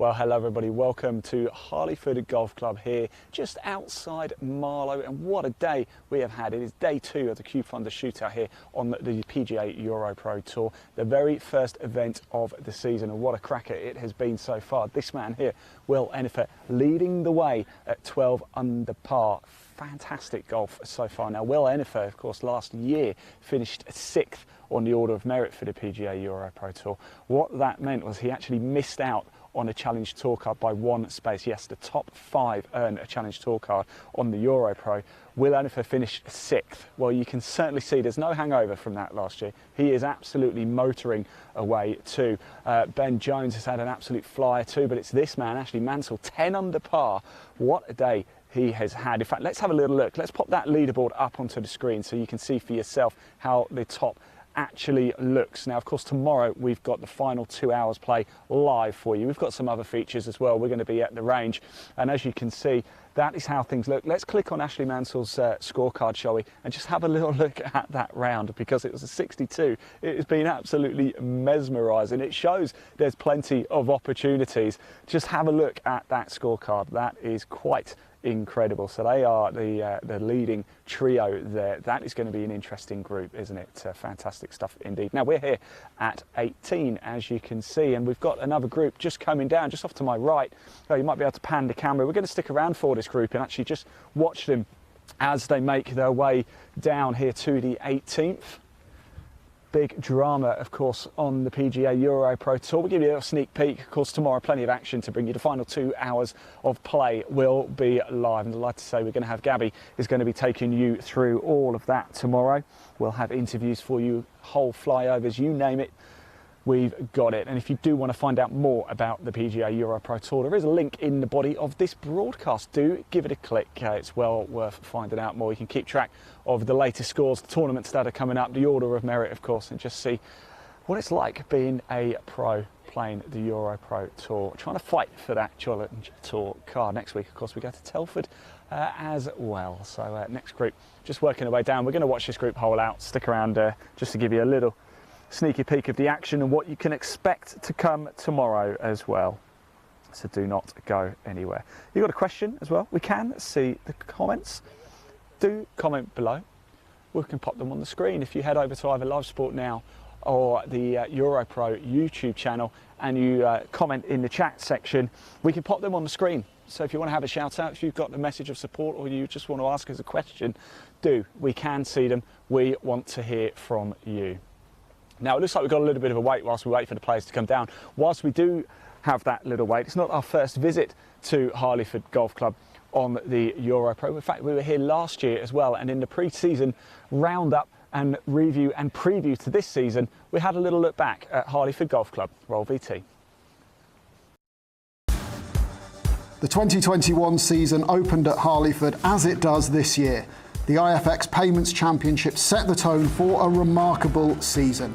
Well, hello everybody, welcome to Harleyford Golf Club here, just outside Marlow, and what a day we have had. It is day 2 of the Cubefunder Shootout here on the PGA EuroPro Tour, the very first event of the season, and what a cracker it has been so far. This man here, Will Ennifer, leading the way at 12 under par. Fantastic golf so far. Now, Will Ennifer, of course, last year finished 6th on the order of merit for the PGA EuroPro Tour. What that meant was he actually missed out on a Challenge Tour card by 1 space. Yes, the top 5 earn a Challenge Tour card on the EuroPro. Will Ennifer finished 6th. Well, you can certainly see there's no hangover from that last year. He is absolutely motoring away too. Ben Jones has had an absolute flyer too, but it's this man, Ashley Mansell, 10 under par. What a day he has had. In fact, let's have a little look. Let's pop that leaderboard up onto the screen so you can see for yourself how the top actually looks. Now, of course, tomorrow we've got the final 2 hours play live for you. We've got some other features as well. We're going to be at the range, and as you can see, that is how things look. Let's click on Ashley Mansell's scorecard, shall we, and just have a little look at that round, because it was a 62. It has been absolutely mesmerising. It shows there's plenty of opportunities. Just have a look at that scorecard. That is quite incredible. So they are the leading trio there. That is going to be an interesting group, isn't it? Fantastic stuff indeed. Now, we're here at 18, as you can see, and we've got another group just coming down just off to my right. Oh, you might be able to pan the camera. We're going to stick around for this group and actually just watch them as they make their way down here to the 18th. Big drama, of course, on the PGA EuroPro Tour. We'll give you a little sneak peek. Of course, tomorrow, plenty of action to bring you. The final 2 hours of play will be live. And I'd like to say we're going to have Gabby is going to be taking you through all of that tomorrow. We'll have interviews for you, whole flyovers, you name it. We've got it. And if you do want to find out more about the PGA EuroPro Tour, there is a link in the body of this broadcast. Do give it a click. It's well worth finding out more. You can keep track of the latest scores, the tournaments that are coming up, the order of merit, of course, and just see what it's like being a pro playing the EuroPro Tour, trying to fight for that Challenge Tour card. Next week, of course, we go to Telford as well. So next group, just working our way down. We're going to watch this group hole out. Stick around just to give you a little sneaky peek of the action and what you can expect to come tomorrow as well. So do not go anywhere. You got a question as well? We can see the comments. Do comment below. We can pop them on the screen. If you head over to either Live Sport Now or the EuroPro YouTube channel and you comment in the chat section, we can pop them on the screen. So if you want to have a shout out, if you've got a message of support or you just want to ask us a question, do. We can see them. We want to hear from you. Now, it looks like we've got a little bit of a wait whilst we wait for the players to come down. Whilst we do have that little wait, it's not our first visit to Harleyford Golf Club on the EuroPro. In fact, we were here last year as well, and in the pre-season roundup and review and preview to this season, we had a little look back at Harleyford Golf Club. Roll VT. The 2021 season opened at Harleyford as it does this year. The IFX Payments Championship set the tone for a remarkable season.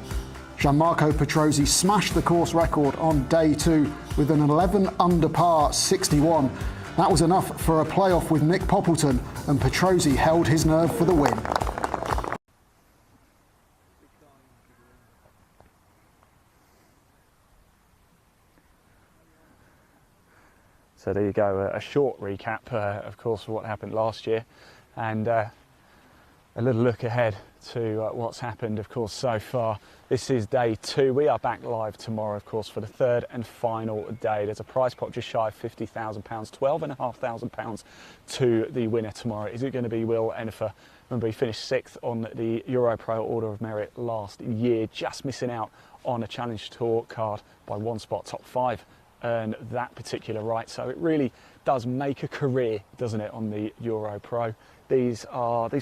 Gianmarco Petrozzi smashed the course record on day 2 with an 11 under par 61. That was enough for a playoff with Nick Poppleton, and Petrozzi held his nerve for the win. So there you go, a short recap, of course, of what happened last year, and a little look ahead to what's happened, of course, so far. This is day 2. We are back live tomorrow, of course, for the 3rd and final day. There's a prize pot just shy of £50,000, £12,500 to the winner tomorrow. Is it going to be Will Ennifer? Remember, he finished 6th on the EuroPro Order of Merit last year, just missing out on a Challenge Tour card by 1 spot. Top 5 earn that particular right, so it really does make a career, doesn't it, on the EuroPro. These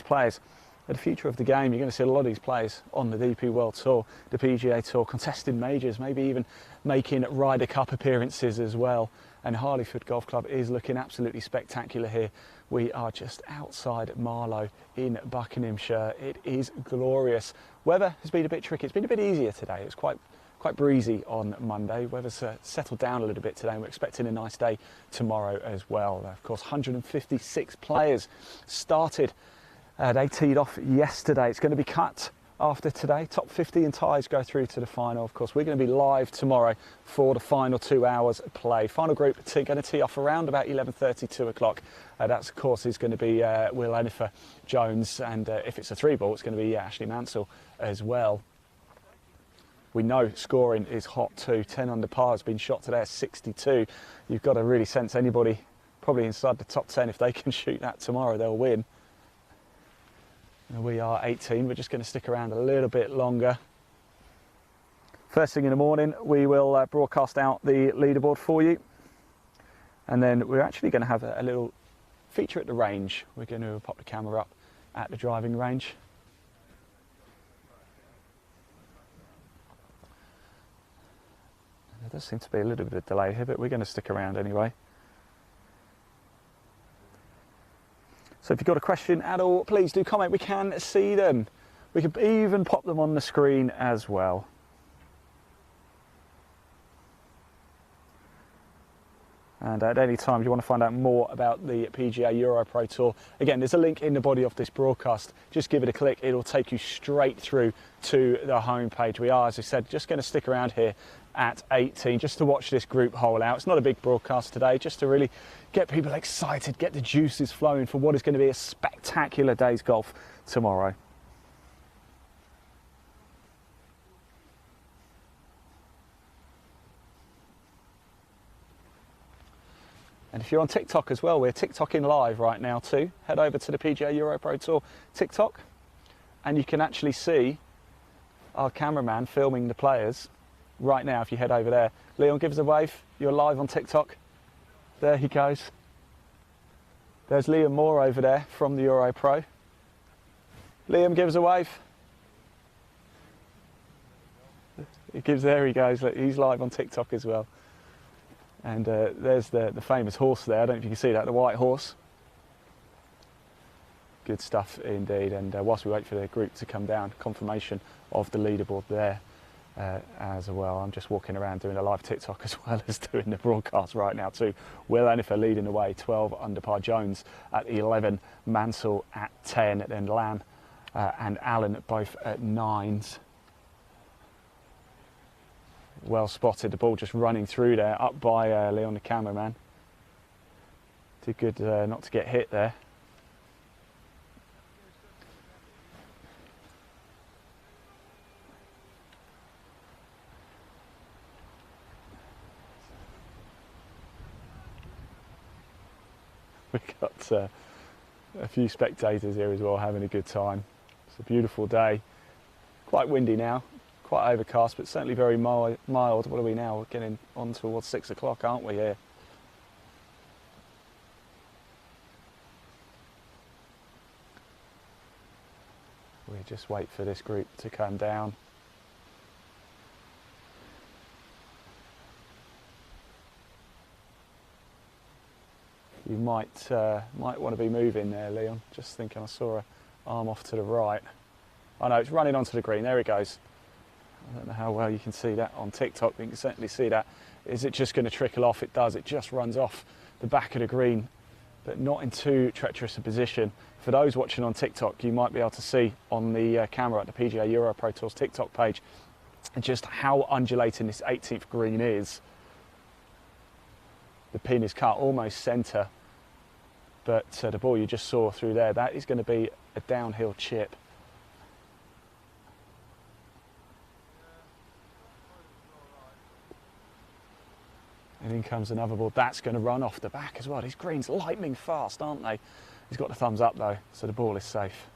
players are the future of the game. You're going to see a lot of these players on the DP World Tour, the PGA Tour, contesting majors, maybe even making Ryder Cup appearances as well. And Harleyford Golf Club is looking absolutely spectacular here. We are just outside Marlow in Buckinghamshire. It is glorious. Weather has been a bit tricky. It's been a bit easier today. It's quite breezy on Monday. Weather's settled down a little bit today, and we're expecting a nice day tomorrow as well. Of course, 156 players started. They teed off yesterday. It's going to be cut after today. Top 50 and ties go through to the final. Of course, we're going to be live tomorrow for the final 2 hours of play. Final group going to tee off around about 11:30, 2 o'clock. That's, of course, is going to be Will Enifer Jones, and if it's a 3-ball, it's going to be Ashley Mansell as well. We know scoring is hot too. 10 under par has been shot today at 62. You've got to really sense anybody probably inside the top 10, if they can shoot that tomorrow, they'll win. We are 18, we're just going to stick around a little bit longer. First thing in the morning, we will broadcast out the leaderboard for you. And then we're actually going to have a little feature at the range. We're going to pop the camera up at the driving range. There does seem to be a little bit of delay here, but we're going to stick around anyway. So if you've got a question at all, please do comment. We can see them. We could even pop them on the screen as well. And at any time, if you want to find out more about the PGA EuroPro Tour, again, there's a link in the body of this broadcast. Just give it a click. It'll take you straight through to the homepage. We are, as I said, just going to stick around here at 18 just to watch this group hole out. It's not a big broadcast today, just to really get people excited, get the juices flowing for what is going to be a spectacular day's golf tomorrow. And if you're on TikTok as well, we're TikToking live right now too. Head over to the PGA EuroPro Tour TikTok and you can actually see our cameraman filming the players right now if you head over there. Leon, give us a wave. You're live on TikTok. There he goes. There's Liam Moore over there from the EuroPro. Liam, give us a wave. There he goes. Look, he's live on TikTok as well. And there's the famous horse there. I don't know if you can see that, the white horse. Good stuff indeed. And whilst we wait for the group to come down, confirmation of the leaderboard there as well. I'm just walking around doing a live TikTok as well as doing the broadcast right now too. Will Enifer leading the way, 12 under par. Jones at 11, Mansell at 10, then Lamb and Allen both at 9s. Well spotted, the ball just running through there, up by Leon the cameraman. Did good not to get hit there. We've got a few spectators here as well having a good time. It's a beautiful day, quite windy now. Quite overcast, but certainly very mild. What are we now? We're getting on towards 6 o'clock, aren't we here? We just wait for this group to come down. You might want to be moving there, Leon. Just thinking I saw an arm off to the right. Oh no, it's running onto the green. There it goes. I don't know how well you can see that on TikTok, but you can certainly see that. Is it just going to trickle off? It does. It just runs off the back of the green, but not in too treacherous a position. For those watching on TikTok, you might be able to see on the camera at the PGA EuroPro Tour's TikTok page just how undulating this 18th green is. The pin is cut almost centre, but the ball you just saw through there, that is going to be a downhill chip. And in comes another ball. That's going to run off the back as well. These greens lightning fast, aren't they? He's got the thumbs up though, so the ball is safe.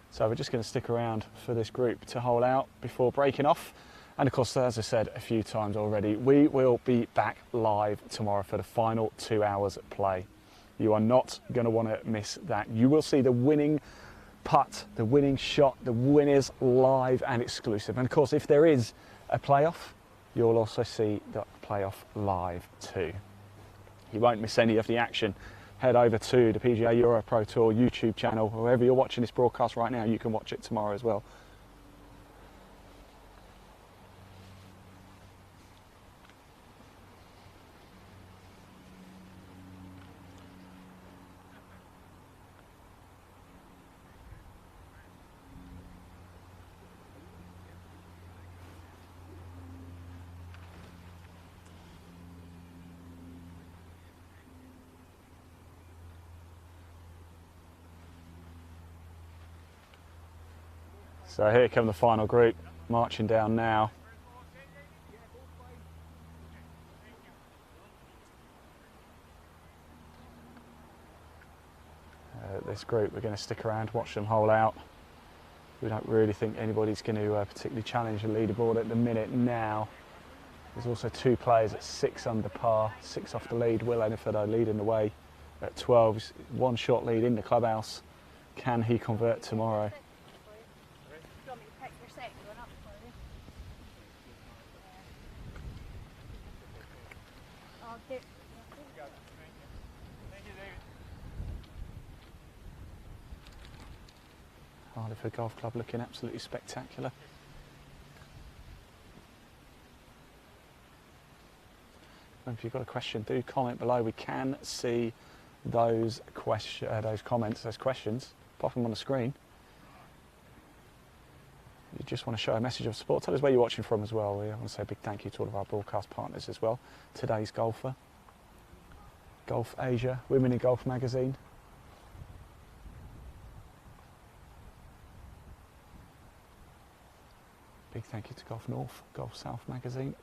So we're just going to stick around for this group to hole out before breaking off. And of course, as I said a few times already, we will be back live tomorrow for the final 2 hours at play. You are not going to want to miss that. You will see the winning putt, the winning shot, the winners live and exclusive. And of course, if there is a playoff, you'll also see the playoff live too. You won't miss any of the action. Head over to the PGA EuroPro Tour YouTube channel. Wherever you're watching this broadcast right now, you can watch it tomorrow as well. So here come the final group, marching down now. This group, we're going to stick around, watch them hole out. We don't really think anybody's going to particularly challenge the leaderboard at the minute now. There's also 2 players at 6 under par, 6 off the lead. Will Enfido leading the way at 12. He's 1 shot lead in the clubhouse. Can he convert tomorrow? Harleyford Golf Club looking absolutely spectacular. And if you've got a question, do comment below. We can see those comments, those questions. Pop them on the screen. You just want to show a message of support. Tell us where you're watching from as well. We want to say a big thank you to all of our broadcast partners as well. Today's Golfer, Golf Asia, Women in Golf magazine. Big thank you to Golf North, Golf South magazine.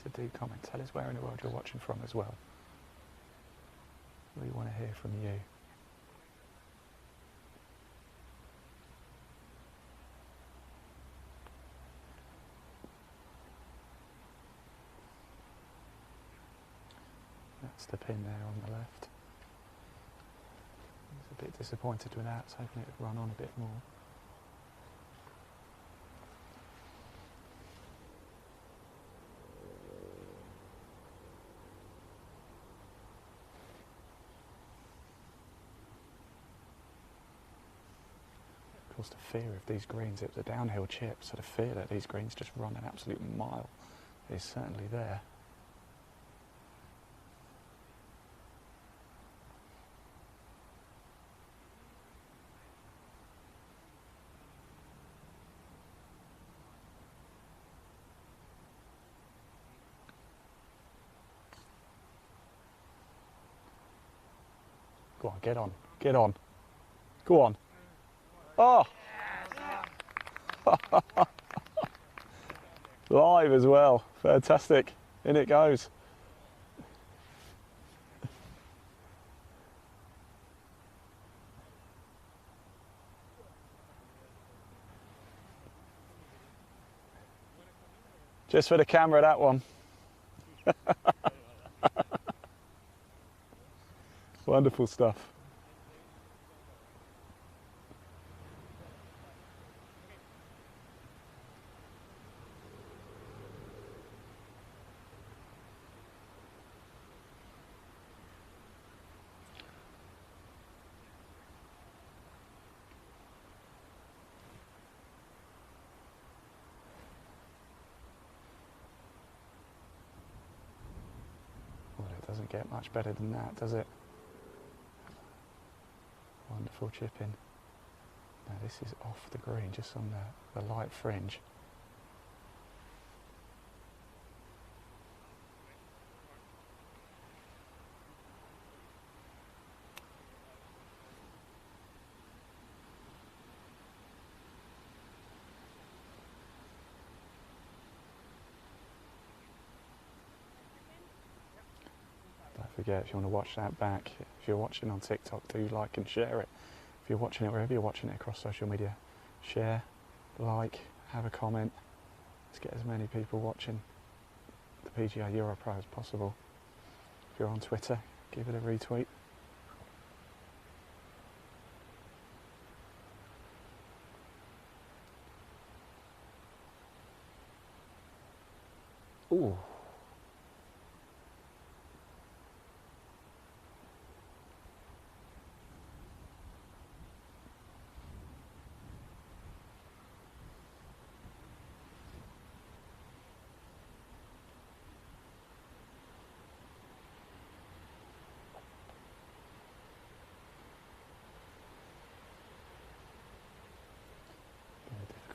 So do comment, tell us where in the world you're watching from as well. We want to hear from you. That's the pin there on the left. I was a bit disappointed with that, I was hoping it would run on a bit more. Of course, the fear of these greens, it was a downhill chip, so the fear that these greens just run an absolute mile is certainly there. Go on, get on, get on. Go on. Oh! Live as well. Fantastic. In it goes. Just for the camera, that one. Wonderful stuff. Well, it doesn't get much better than that, does it? Wonderful chip in. Now this is off the green, just on the light fringe. Don't forget, if you want to watch that back, if you're watching on TikTok, do like and share it. If you're watching it wherever you're watching it across social media, share, like, have a comment. Let's get as many people watching the PGA EuroPro as possible. If you're on Twitter, give it a retweet. Ooh.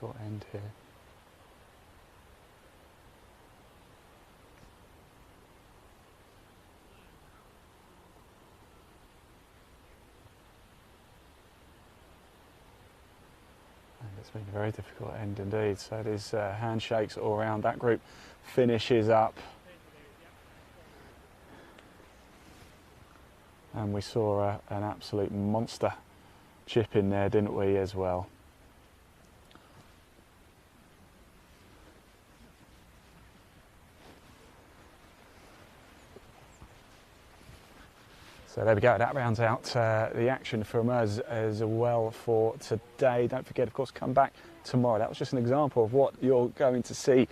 difficult end here. It's been a very difficult end indeed, so there's handshakes all around. That group finishes up, and we saw an absolute monster chip in there, didn't we, as well. So there we go, that rounds out the action from us as well for today. Don't forget, of course, come back tomorrow. That was just an example of what you're going to see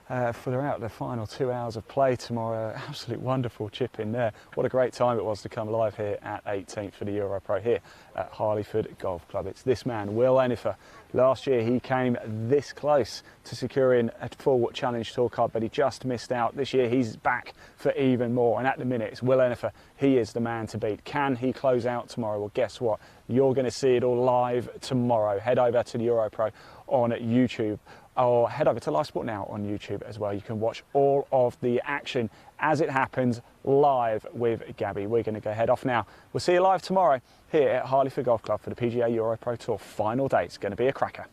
throughout the final 2 hours of play tomorrow. Absolute wonderful chip in there. What a great time it was to come live here at 18th for the EuroPro here at Harleyford Golf Club. It's this man, Will Enifer. Last year he came this close to securing a full Challenge Tour card, but he just missed out. This year he's back for even more, and at the minute it's Will Enifer. He is the man to beat. Can he close out tomorrow? Well, guess what? You're going to see it all live tomorrow. Head over to the EuroPro on YouTube, or head over to Live Sport Now on YouTube as well. You can watch all of the action as it happens live with Gabby. We're going to go head off now. We'll see you live tomorrow here at Harleyford Golf Club for the PGA EuroPro Tour final day. It's going to be a cracker.